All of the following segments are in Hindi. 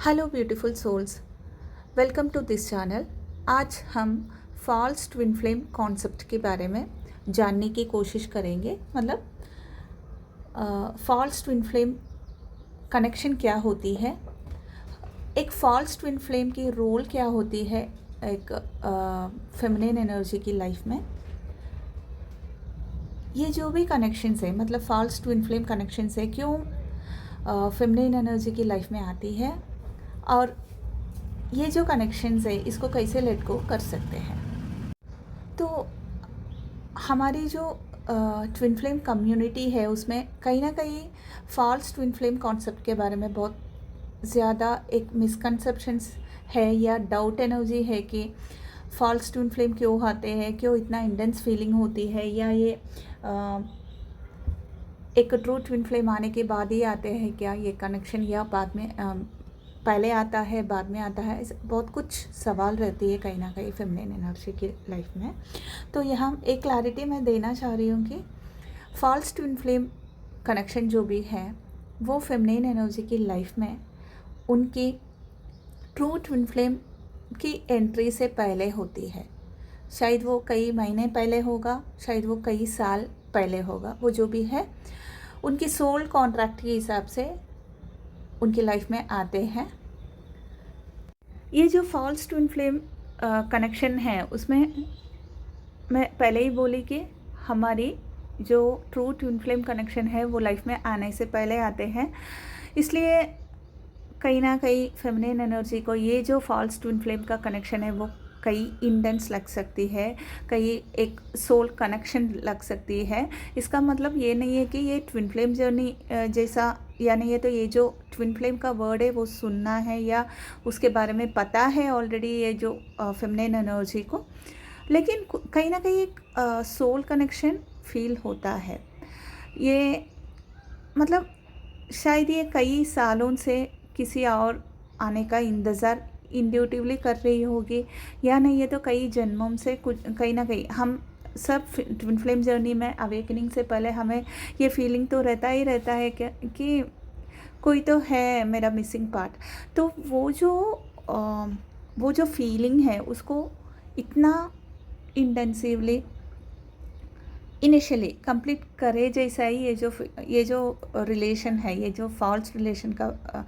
Hello beautiful souls, welcome to this channel. आज हम फॉल्स ट्विन फ्लेम कॉन्सेप्ट के बारे में जानने की कोशिश करेंगे। मतलब फॉल्स ट्विन फ्लेम कनेक्शन क्या होती है, एक फॉल्स ट्विन फ्लेम की रोल क्या होती है एक फेमिनिन एनर्जी की लाइफ में। ये जो भी कनेक्शंस है, मतलब फॉल्स ट्विन फ्लेम कनेक्शंस है, क्यों फेमिनिन एनर्जी की लाइफ में आती है और ये जो कनेक्शंस है इसको कैसे लेट गो कर सकते हैं। तो हमारी जो ट्विन फ्लेम कम्युनिटी है उसमें कहीं ना कहीं फॉल्स ट्विन फ्लेम कॉन्सेप्ट के बारे में बहुत ज़्यादा एक मिसकंसेप्शंस है या डाउट एनर्जी है कि फॉल्स ट्विन फ्लेम क्यों आते हैं, क्यों इतना इंटेंस फीलिंग होती है, या ये एक ट्रू ट्विन फ्लेम आने के बाद ही आते हैं क्या ये कनेक्शन, या बाद में पहले आता है बाद में आता है। बहुत कुछ सवाल रहती है कहीं ना कहीं फेमिनिन एनर्जी की लाइफ में। तो यहाँ एक क्लैरिटी मैं देना चाह रही हूँ कि फॉल्स ट्विन फ्लेम कनेक्शन जो भी है वो फेमिनिन एनर्जी की लाइफ में उनकी ट्रू ट्विन फ्लेम की एंट्री से पहले होती है। शायद वो कई महीने पहले होगा, शायद वो कई साल पहले होगा, वो जो भी है उनकी सोल कॉन्ट्रैक्ट के हिसाब से उनकी लाइफ में आते हैं। ये जो फॉल्स ट्विन फ्लेम कनेक्शन है उसमें मैं पहले ही बोली कि हमारी जो ट्रू ट्विन फ्लेम कनेक्शन है वो लाइफ में आने से पहले आते हैं। इसलिए कहीं ना कहीं फेमिनिन एनर्जी को ये जो फॉल्स ट्विन फ्लेम का कनेक्शन है वो कई इंटेंस लग सकती है, कई एक सोल कनेक्शन लग सकती है। इसका मतलब ये नहीं है कि ये ट्विन फ्लेम जर्नी जैसा, यानी ये तो ये जो ट्विन फ्लेम का वर्ड है वो सुनना है या उसके बारे में पता है ऑलरेडी ये जो फेमिनिन एनर्जी को, लेकिन कहीं ना कहीं एक सोल कनेक्शन फील होता है। ये मतलब शायद ये कई सालों से किसी और आने का इंतज़ार इंट्यूटिवली कर रही होगी, या नहीं ये तो कई जन्मों से कुछ कहीं ना कहीं हम सब ट्विन फ्लेम जर्नी में अवेकनिंग से पहले हमें ये फीलिंग तो रहता ही रहता है कि कोई तो है मेरा मिसिंग पार्ट। तो वो जो फीलिंग है उसको इतना इंटेंसिवली इनिशियली कंप्लीट करे जैसा ही ये जो रिलेशन है, ये जो फॉल्स रिलेशन का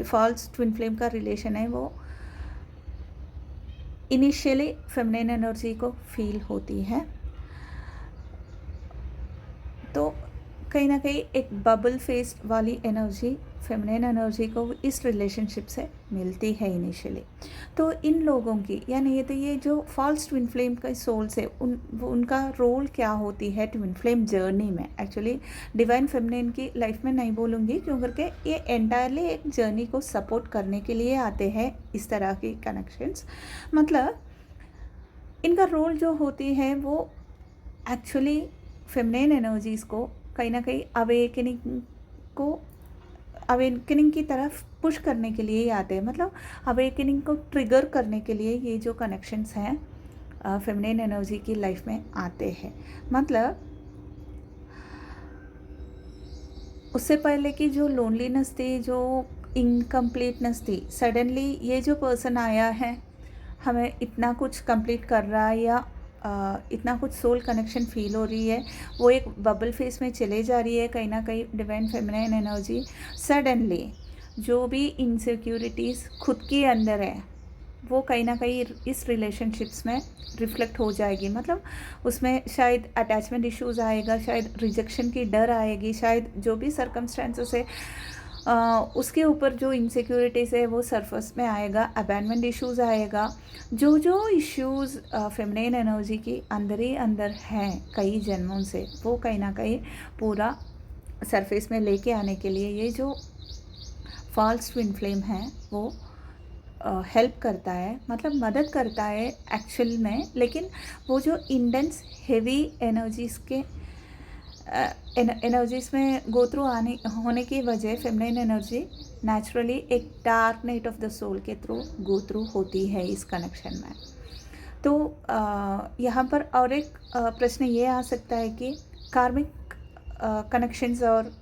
फॉल्स ट्विन फ्लेम का रिलेशन है वो इनिशियली फेमिनिन एनर्जी को फील होती है। तो कहीं ना कहीं एक बबल फेस वाली एनर्जी फेमिनिन एनर्जी को इस रिलेशनशिप से मिलती है इनिशियली। तो इन लोगों की, यानी ये जो फॉल्स ट्विन फ्लेम का सोल्स है उनका रोल क्या होती है ट्विन फ्लेम जर्नी में। एक्चुअली डिवाइन फेमिनिन की लाइफ में नहीं बोलूँगी, क्यों करके ये एंटायरली एक जर्नी को सपोर्ट करने के लिए आते हैं इस तरह की कनेक्शंस। मतलब इनका रोल जो होती है वो एक्चुअली फेमिनिन एनर्जीज़ को कहीं ना कहीं अवेकनिंग की तरफ पुश करने के लिए ही आते हैं। मतलब अवेकनिंग को ट्रिगर करने के लिए ये जो कनेक्शंस हैं फेमिनिन एनर्जी की लाइफ में आते हैं। मतलब उससे पहले की जो लोनलीनेस थी, जो इनकम्प्लीटनेस थी, सडनली ये जो पर्सन आया है हमें इतना कुछ कंप्लीट कर रहा है या इतना कुछ सोल कनेक्शन फील हो रही है, वो एक बबल फेस में चले जा रही है कहीं ना कहीं डिवाइन फेमिनिन एनर्जी। सडनली जो भी इनसिक्योरिटीज़ खुद के अंदर है वो कहीं ना कहीं इस रिलेशनशिप्स में रिफ्लेक्ट हो जाएगी। मतलब उसमें शायद अटैचमेंट इश्यूज़ आएगा, शायद रिजेक्शन की डर आएगी, शायद जो भी सर्कमस्टेंसेस है उसके ऊपर जो इनसिक्योरिटीज़ है वो सरफेस में आएगा, अबैंडनमेंट इश्यूज़ आएगा। जो इश्यूज़ फेमिनिन एनर्जी की अंदर ही अंदर हैं कई जन्मों से, वो कहीं ना कहीं पूरा सरफेस में लेके आने के लिए ये जो फॉल्स ट्विन फ्लेम है वो हेल्प करता है, मतलब मदद करता है एक्चुअल में। लेकिन वो जो इंटेंस हेवी एनर्जीज़ के एनर्जीज़ में गो थ्रू होने की वजह फेमिनिन एनर्जी नेचुरली एक dark night of the soul के थ्रू गो थ्रू होती है इस कनेक्शन में। तो यहाँ पर और एक प्रश्न ये आ सकता है कि कार्मिक कनेक्शंस और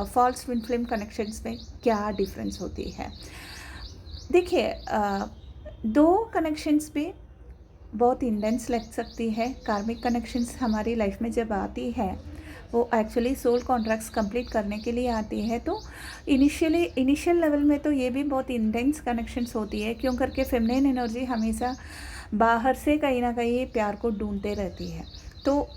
फॉल्स ट्विन फ्लेम कनेक्शंस में क्या डिफरेंस होती है। देखिए दो कनेक्शंस पे बहुत इंटेंस लग सकती है। कार्मिक कनेक्शंस हमारी लाइफ में जब आती है वो एक्चुअली सोल कॉन्ट्रैक्ट्स कंप्लीट करने के लिए आती है, तो इनिशियल लेवल में तो ये भी बहुत इंटेंस कनेक्शंस होती है, क्यों करके फेमिनिन एनर्जी हमेशा बाहर से कहीं ना कहीं प्यार को ढूंढते रहती है। तो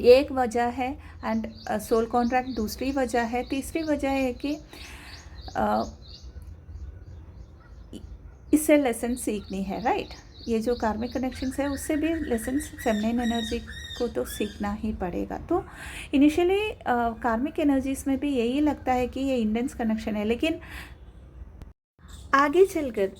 ये एक वजह है। एंड सोल कॉन्ट्रैक्ट दूसरी वजह है। तीसरी वजह है कि इससे लेसन सीखनी है, राइट। ये जो कार्मिक कनेक्शंस है उससे भी लेसन्स फेमिनिन एनर्जी को तो सीखना ही पड़ेगा। तो इनिशियली कार्मिक एनर्जीज में भी यही लगता है कि ये इंटेंस कनेक्शन है, लेकिन आगे चलकर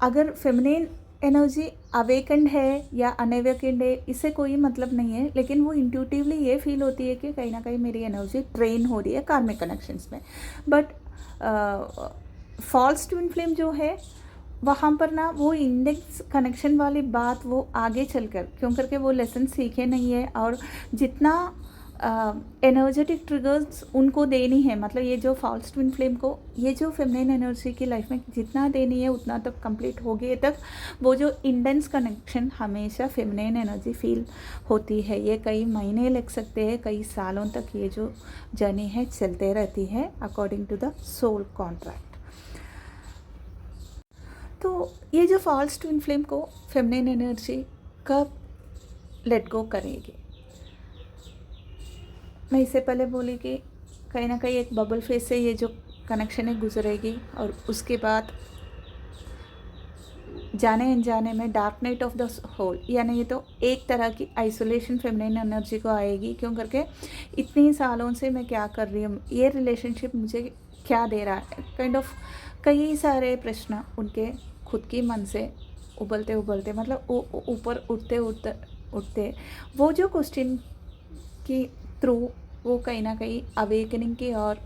अगर फेमिनिन एनर्जी अवेकेंड है या अनअवेकेंड है इससे कोई मतलब नहीं है, लेकिन वो इंट्यूटिवली ये फील होती है कि कहीं ना कहीं मेरी एनर्जी ट्रेन हो रही है कार्मिक कनेक्शंस में। बट फॉल्स ट्विन फ्लेम जो है वहाँ पर ना वो इंडेक्स कनेक्शन वाली बात वो आगे चलकर क्यों करके वो लेसन सीखे नहीं है, और जितना एनर्जेटिक ट्रिगर्स उनको देनी है, मतलब ये जो फॉल्स ट्विन फ्लेम को ये जो फेमिनिन एनर्जी की लाइफ में जितना देनी है उतना तक कंप्लीट हो गए तक वो जो इंटेंस कनेक्शन हमेशा फेमिनिन एनर्जी फील होती है। ये कई महीने लग सकते हैं, कई सालों तक ये जो जर्नी है चलते रहती है according to the soul contract. तो ये जो फॉल्स ट्विन फ्लेम को फेमिनिन एनर्जी कब लेट गो करेगी? मैं इससे पहले बोली कि कहीं ना कहीं एक बबल फेज से ये जो कनेक्शन है गुजरेगी, और उसके बाद जाने अनजाने में dark night of the hole, यानी ये तो एक तरह की आइसोलेशन फेमिनिन एनर्जी को आएगी। क्यों करके इतने सालों से मैं क्या कर रही हूँ, ये रिलेशनशिप मुझे क्या दे रहा है, काइंड ऑफ कई सारे प्रश्न उनके खुद की मन से उबलते उबलते, मतलब ऊपर उठते उठते उठते वो जो क्वेश्चन की थ्रू वो कहीं ना कहीं अवेकनिंग की ओर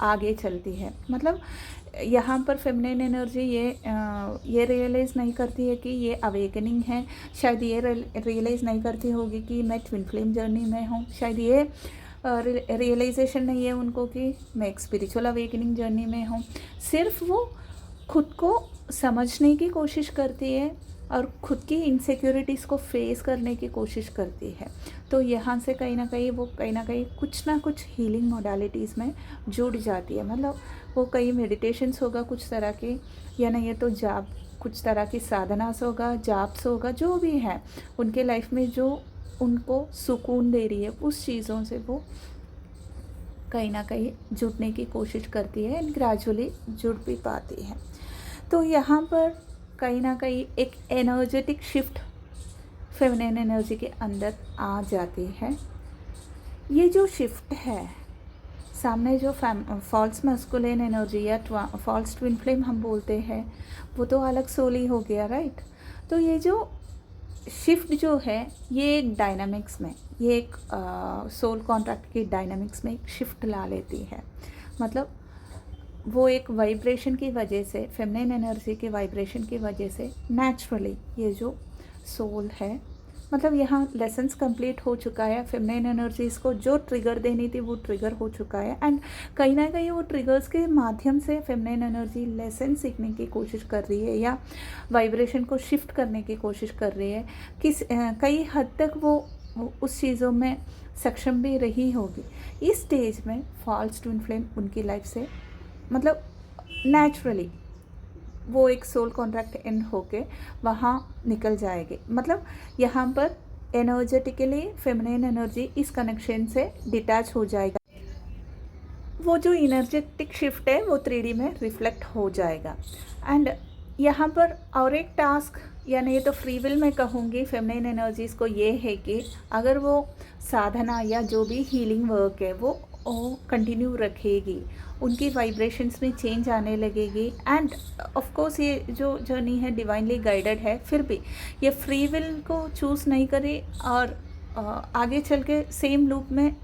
आगे चलती है। मतलब यहाँ पर फेमिनिन एनर्जी ये रियलाइज़ नहीं करती है कि ये अवेकनिंग है, शायद ये रियलाइज़ नहीं करती होगी कि मैं ट्विन फ्लेम जर्नी में हूँ, शायद ये रियलाइजेशन नहीं है उनको कि मैं एक स्पिरिचुअल अवेकनिंग जर्नी में हूँ। सिर्फ वो खुद को समझने की कोशिश करती है और खुद की इनसिक्योरिटीज़ को फेस करने की कोशिश करती है। तो यहाँ से कहीं ना कहीं कुछ ना कुछ हीलिंग मोडालिटीज़ में जुड़ जाती है। मतलब वो कई मेडिटेशंस होगा कुछ तरह के, या नहीं ये तो जाप कुछ तरह की साधनास होगा, जाप्स होगा, जो भी है उनके लाइफ में जो उनको सुकून दे रही है उस चीज़ों से वो कहीं ना कहीं जुड़ने की कोशिश करती है एंड ग्रेजुअली जुड़ भी पाती है। तो यहाँ पर कहीं ना कहीं एक एनर्जेटिक शिफ्ट फेमिनिन एनर्जी के अंदर आ जाती है। ये जो शिफ्ट है सामने जो फॉल्स मस्कुलिन एनर्जी या फॉल्स ट्विन फ्लेम हम बोलते हैं वो तो अलग सोल ही हो गया, राइट। तो ये जो शिफ्ट जो है ये एक डायनामिक्स में, ये एक सोल कॉन्ट्रैक्ट की डायनामिक्स में एक शिफ्ट ला लेती है। मतलब वो एक वाइब्रेशन की वजह से, फेमिनिन एनर्जी के वाइब्रेशन की वजह से नेचुरली ये जो सोल है, मतलब यहाँ लेसन्स कंप्लीट हो चुका है। फेमिनिन एनर्जीज़ को जो ट्रिगर देनी थी वो ट्रिगर हो चुका है, एंड कहीं ना कहीं वो ट्रिगर्स के माध्यम से फेमिनिन एनर्जी लेसन सीखने की कोशिश कर रही है या वाइब्रेशन को शिफ्ट करने की कोशिश कर रही है। कई हद तक वो उस चीज़ों में सक्षम भी रही होगी। इस स्टेज में फॉल्स ट्विन फ्लेम उनकी लाइफ से मतलब नेचुरली वो एक सोल कॉन्ट्रैक्ट एंड होके वहाँ निकल जाएगी। मतलब यहाँ पर एनर्जेटिकली फेमिनिन एनर्जी इस कनेक्शन से डिटैच हो जाएगा। वो जो एनर्जेटिक शिफ्ट है वो 3D में रिफ्लेक्ट हो जाएगा। एंड यहाँ पर और एक टास्क, यानी ये तो फ्री विल में कहूँगी फेमिनिन एनर्जीज़ को, ये है कि अगर वो साधना या जो भी हीलिंग वर्क है वो कंटिन्यू रखेगी, उनकी वाइब्रेशंस में चेंज आने लगेगी। एंड ऑफ कोर्स ये जो जर्नी है डिवाइनली गाइडेड है, फिर भी ये फ्री विल को चूज़ नहीं करे और आगे चल के सेम लूप में,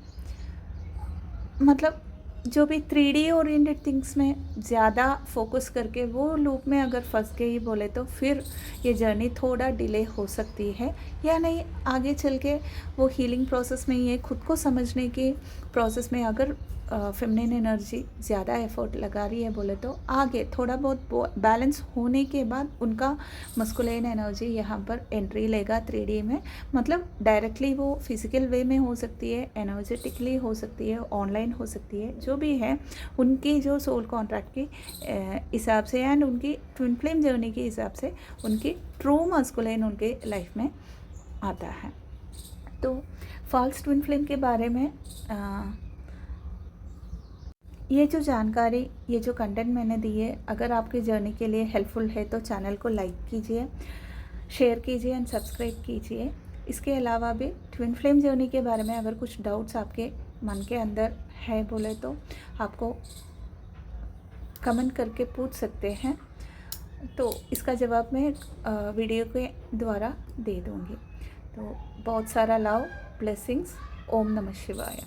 मतलब जो भी 3D ओरिएंटेड थिंग्स में ज़्यादा फोकस करके वो लूप में अगर फंस गए ही बोले तो फिर ये जर्नी थोड़ा डिले हो सकती है, या नहीं आगे चल के वो हीलिंग प्रोसेस में, ये खुद को समझने की प्रोसेस में अगर फेमिनिन एनर्जी ज़्यादा एफर्ट लगा रही है बोले तो आगे थोड़ा बहुत बैलेंस होने के बाद उनका मस्कुलिन एनर्जी यहाँ पर एंट्री लेगा 3D में। मतलब डायरेक्टली वो फिज़िकल वे में हो सकती है, एनर्जेटिकली हो सकती है, ऑनलाइन हो सकती है, जो भी है उनकी जो सोल कॉन्ट्रैक्ट के हिसाब से एंड उनकी ट्विन फ्लेम जर्नी के हिसाब से उनकी ट्रू मस्कुलिन उनके लाइफ में आता है। तो फॉल्स ट्विन फ्लेम के बारे में ये जो जानकारी, ये जो कंटेंट मैंने दी है, अगर आपकी जर्नी के लिए हेल्पफुल है तो चैनल को लाइक कीजिए, शेयर कीजिए एंड सब्सक्राइब कीजिए। इसके अलावा भी ट्विन फ्लेम जर्नी के बारे में अगर कुछ डाउट्स आपके मन के अंदर है बोले तो आपको कमेंट करके पूछ सकते हैं, तो इसका जवाब मैं वीडियो के द्वारा दे दूँगी। तो बहुत सारा लव, ब्लेसिंग्स। ओम नमः शिवाय।